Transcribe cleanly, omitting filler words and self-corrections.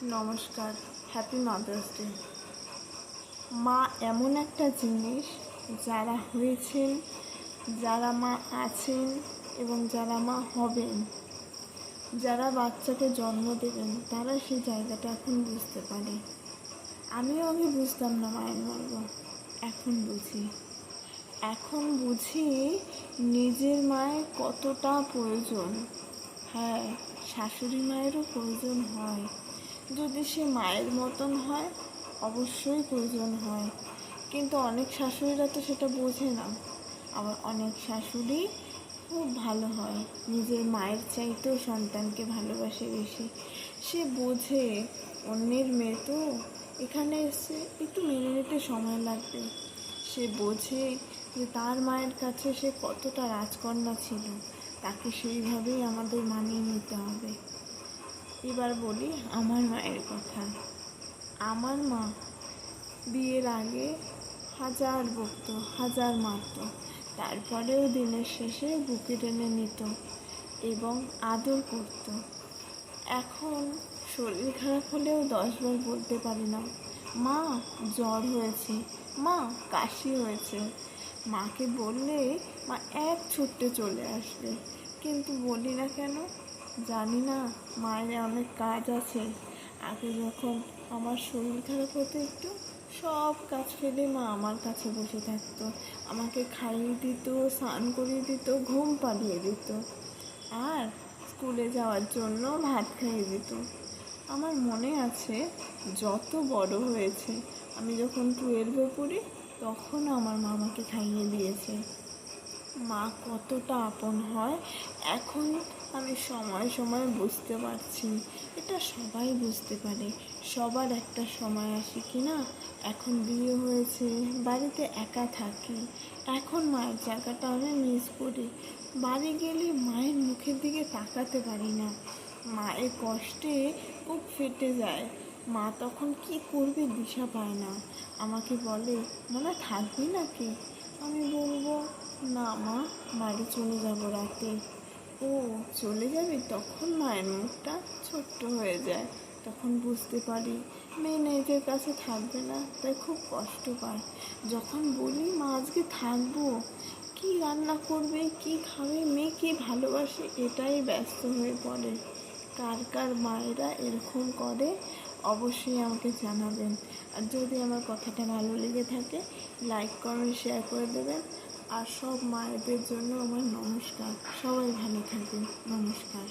নমস্কার, happy mother's day. মা এমন একটা জিনিস, যারা হয়েছেন, যারা মা আছেন এবং যারা মা হবেন, যারা বাচ্চাকে জন্ম দেবেন, তারা সেই জায়গাটা এখন বুঝতে পারে। আমিও আগে বুঝতাম না মায়ের মর্ম, এখন বুঝি। এখন বুঝি নিজের মায়ের কতটা প্রয়োজন। হ্যাঁ, শাশুড়ি মায়েরও প্রয়োজন হয়। যদি সে মায়ের মতন হয়, অবশ্যই প্রয়োজন হয়। কিন্তু অনেক শাশুড়িরা তো সেটা বোঝে না। আবার অনেক শাশুড়ি খুব ভালো হয়, নিজের মায়ের চাইতেও সন্তানকে ভালোবাসে বেশি। সে বোঝে অন্যের মেয়ে তো, এখানে এসে একটু মেনে নিতে সময় লাগবে। সে বোঝে যে তার মায়ের কাছে সে কতটা রাজকন্যা ছিল, তাকে সেইভাবেই আমাদের মানিয়ে নিতে হবে। এবার বলি আমার মায়ের কথা। আমার মা বিয়ের আগে হাজার বকতো, হাজার মারতো, তারপরেও দিনের শেষে বুকে টেনে নিত এবং আদর করত। এখন শরীর খারাপ হলেও 10বার বলতে পারি না, মা জ্বর হয়েছে, মা কাশি হয়েছে। মাকে বললে মা এক ছুট্টে চলে আসবে, কিন্তু বলি না কেন জানি না। মায়ের অনেক কাজ আছে। আগে যখন আমার শরীর খারাপ হতো একটু, সব কাজ ফেলে মা আমার কাছে বসে থাকতো, আমাকে খাইয়ে দিত, স্নান করিয়ে দিত, ঘুম পাড়িয়ে দিত, আর স্কুলে যাওয়ার জন্য ভাত খাইয়ে দিত। আমার মনে আছে যত বড় হয়েছে, আমি যখন 12-এ পড়ি, তখন আমার মা আমাকে খাইয়ে দিয়েছে। মা কতটা আপন হয় এখন আমি সময় সময় বুঝতে পারছি। এটা সবাই বুঝতে পারে, সবার একটা সময় আসে কি না। এখন বিয়ে হয়েছে, বাড়িতে একা থাকি, এখন মায়ের জায়গাটা আমি মিস করি। বাড়ি গেলে মায়ের মুখের দিকে তাকাতে পারি না, মায়ের কষ্টে বুক ফেটে যায়। মা তখন কি করবে দিশা পায় না। আমাকে বলে, মনে থাকবি নাকি? আমি বলবো, না মা, বাড়ি চলে যাব রাতে। ও চলে যাবি? তখন মায়ের মুখটা ছোট্ট হয়ে যায়। তখন বুঝতে পারি মেয়ে নিজের কাছে থাকবে না, তাই খুব কষ্ট পায়। যখন বলি মা আজকে থাকবো, কি রান্না করবে, কি খাবে, মেয়ে কি ভালোবাসে, এটাই ব্যস্ত হয়ে পড়ে। কার কার মায়েরা এরকম করে অবশ্যই আমাকে জানাবেন। আর যদি আমার কথাটা ভালো লেগে থাকে, লাইক কমেন্ট শেয়ার করে দেবেন। আর সব মায়েদের জন্য আমার নমস্কার। সবাই ভালো থাকবেন। নমস্কার।